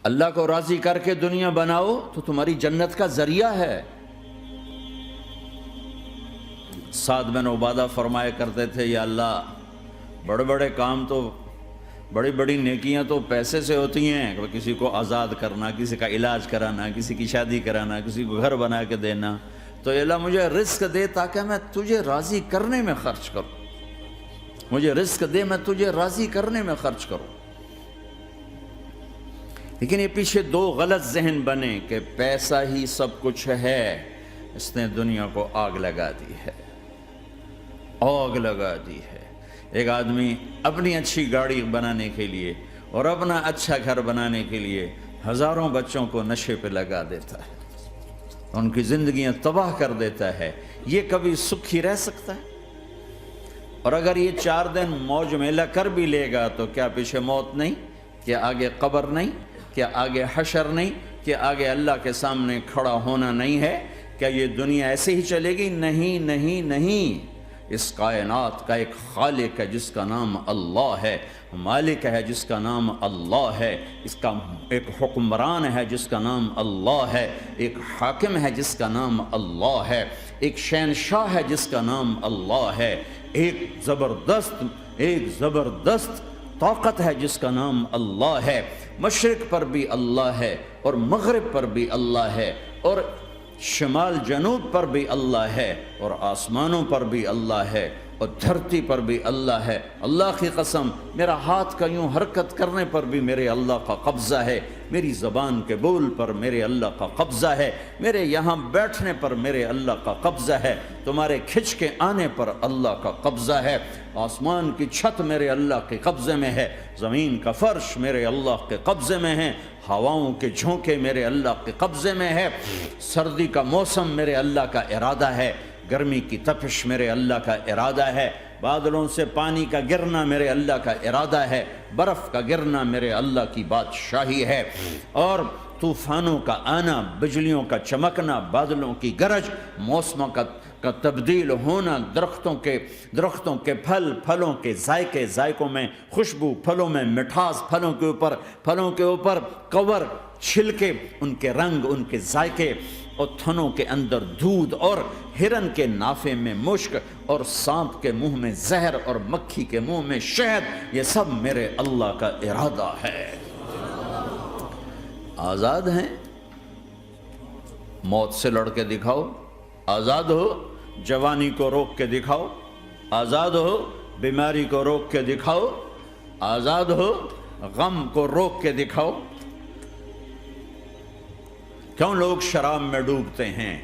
اللہ کو راضی کر کے دنیا بناؤ تو تمہاری جنت کا ذریعہ ہے۔ سعد بن عبادہ فرمایا کرتے تھے، یا اللہ بڑے بڑے کام تو، بڑی بڑی نیکیاں تو پیسے سے ہوتی ہیں، کسی کو آزاد کرنا، کسی کا علاج کرانا، کسی کی شادی کرانا، کسی کو گھر بنا کے دینا، تو یا اللہ مجھے رزق دے تاکہ میں تجھے راضی کرنے میں خرچ کروں، مجھے رزق دے میں تجھے راضی کرنے میں خرچ کروں۔ لیکن یہ پیچھے دو غلط ذہن بنے کہ پیسہ ہی سب کچھ ہے، اس نے دنیا کو آگ لگا دی ہے، آگ لگا دی ہے۔ ایک آدمی اپنی اچھی گاڑی بنانے کے لیے اور اپنا اچھا گھر بنانے کے لیے ہزاروں بچوں کو نشے پہ لگا دیتا ہے، ان کی زندگیاں تباہ کر دیتا ہے۔ یہ کبھی سکھی رہ سکتا ہے؟ اور اگر یہ 4 دن موج میلہ کر بھی لے گا تو کیا پیچھے موت نہیں؟ کیا آگے قبر نہیں؟ کیا آگے حشر نہیں؟ کیا آگے اللہ کے سامنے کھڑا ہونا نہیں ہے؟ کیا یہ دنیا ایسے ہی چلے گی؟ نہیں نہیں نہیں، اس کائنات کا ایک خالق ہے جس کا نام اللہ ہے، مالک ہے جس کا نام اللہ ہے، اس کا ایک حکمران ہے جس کا نام اللہ ہے، ایک حاکم ہے جس کا نام اللہ ہے، ایک شہنشاہ ہے جس کا نام اللہ ہے، ایک زبردست طاقت ہے جس کا نام اللہ ہے۔ مشرق پر بھی اللہ ہے اور مغرب پر بھی اللہ ہے اور شمال جنوب پر بھی اللہ ہے اور آسمانوں پر بھی اللہ ہے اور دھرتی پر بھی اللہ ہے۔ اللہ کی قسم، میرا ہاتھ کا یوں حرکت کرنے پر بھی میرے اللہ کا قبضہ ہے، میری زبان کے بول پر میرے اللہ کا قبضہ ہے، میرے یہاں بیٹھنے پر میرے اللہ کا قبضہ ہے، تمہارے کھچ کے آنے پر اللہ کا قبضہ ہے۔ آسمان کی چھت میرے اللہ کے قبضے میں ہے، زمین کا فرش میرے اللہ کے قبضے میں ہے، ہواؤں کے جھونکے میرے اللہ کے قبضے میں ہے، سردی کا موسم میرے اللہ کا ارادہ ہے، گرمی کی تپش میرے اللہ کا ارادہ ہے، بادلوں سے پانی کا گرنا میرے اللہ کا ارادہ ہے، برف کا گرنا میرے اللہ کی بادشاہی ہے، اور طوفانوں کا آنا، بجلیوں کا چمکنا، بادلوں کی گرج، موسموں کا تبدیل ہونا، درختوں کے پھلوں کے ذائقوں میں خوشبو، پھلوں میں مٹھاس، پھلوں کے اوپر کور، چھلکے، ان کے رنگ، ان کے ذائقے، اور تھنوں کے اندر دودھ، اور ہرن کے نافے میں مشک، اور سانپ کے منہ میں زہر، اور مکھی کے منہ میں شہد، یہ سب میرے اللہ کا ارادہ ہے۔ آزاد ہیں؟ موت سے لڑ کے دکھاؤ، آزاد ہو، جوانی کو روک کے دکھاؤ، آزاد ہو، بیماری کو روک کے دکھاؤ، آزاد ہو، غم کو روک کے دکھاؤ۔ کیوں لوگ شراب میں ڈوبتے ہیں؟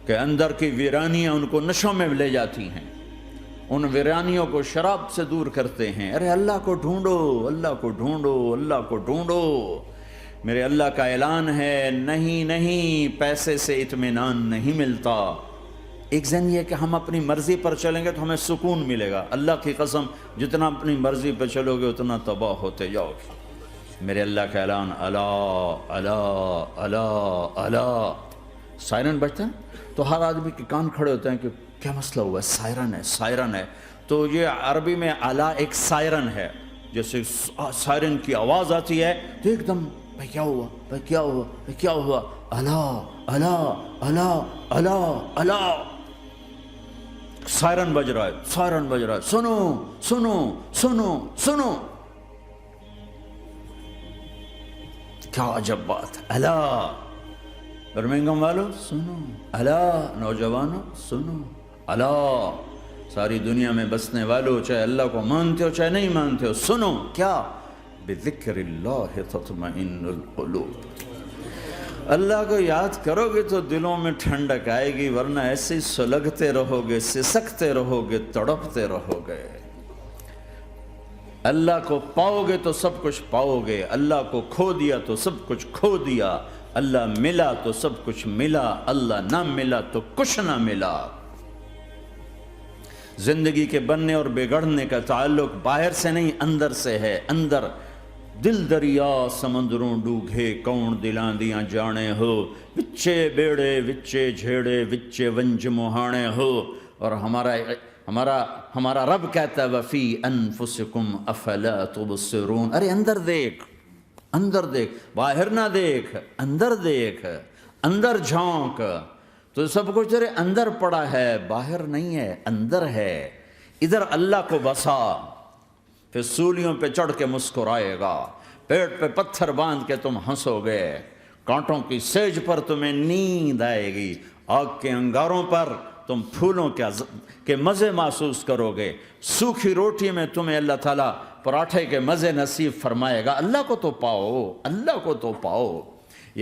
کہ اندر کی ویرانیاں ان کو نشوں میں لے جاتی ہیں، ان ویرانیوں کو شراب سے دور کرتے ہیں۔ ارے اللہ کو ڈھونڈو، اللہ کو ڈھونڈو، اللہ کو ڈھونڈو۔ میرے اللہ کا اعلان ہے، نہیں پیسے سے اطمینان نہیں ملتا۔ ایک ذہن یہ کہ ہم اپنی مرضی پر چلیں گے تو ہمیں سکون ملے گا۔ اللہ کی قسم، جتنا اپنی مرضی پر چلو گے اتنا تباہ ہوتے جاؤ گے۔ میرے اللہ کا اعلان، اللہ اللہ اللہ اللہ، سائرن بجتا ہے تو ہر آدمی کے کان کھڑے ہوتے ہیں کہ کیا مسئلہ ہوا ہے، سائرن ہے۔ تو یہ عربی میں اعلیٰ ایک سائرن ہے، جیسے سائرن کی آواز آتی ہے تو ایک دم بھائی کیا ہوا، بھائی کیا ہوا، بھائی کیا ہوا، اللہ اللہ اللہ اللہ اللہ، سائرن بج رہا ہے، سائرن بج رہا ہے، سنو سنو سنو سنو، کیا عجب بات ہے۔ اللہ برمنگم والو سنو، اللہ نوجوانوں سنو، اللہ ساری دنیا میں بسنے والو، چاہے اللہ کو مانتے ہو چاہے نہیں مانتے ہو، سنو، کیا؟ بذکر اللہ تطمئن القلوب، اللہ کو یاد کرو گے تو دلوں میں ٹھنڈک آئے گی، ورنہ ایسے ہی سلگتے رہو گے، سسکتے رہو گے، تڑپتے رہو گے۔ اللہ کو پاؤ گے تو سب کچھ پاؤ گے، اللہ کو کھو دیا تو سب کچھ کھو دیا، اللہ ملا تو سب کچھ ملا، اللہ نہ ملا تو کچھ نہ ملا۔ زندگی کے بننے اور بگڑنے کا تعلق باہر سے نہیں اندر سے ہے۔ اندر دل دریا سمندروں ڈوگے، کون دلاں دیاں جانے ہو، وچے بیڑے وچے جھیڑے وچے ونج مہانے ہو۔ اور ہمارا رب کہتا ہے وفی انفسکم افلا تبصرون، ارے اندر دیکھ، اندر دیکھ، باہر نہ دیکھ، اندر دیکھ، اندر جھونک. تو سب کچھ تیرے اندر پڑا ہے، باہر نہیں ہے، اندر ہے. ادھر اللہ کو بسا، پھر سولیوں پہ چڑھ کے مسکرائے گا، پیٹ پہ پتھر باندھ کے تم ہنسو گے، کانٹوں کی سیج پر تمہیں نیند آئے گی، آگ کے انگاروں پر تم پھولوں کے مزے محسوس کرو گے، سوکھی روٹی میں تمہیں اللہ تعالیٰ پراٹھے کے مزے نصیب فرمائے گا. اللہ کو تو پاؤ، اللہ کو تو پاؤ.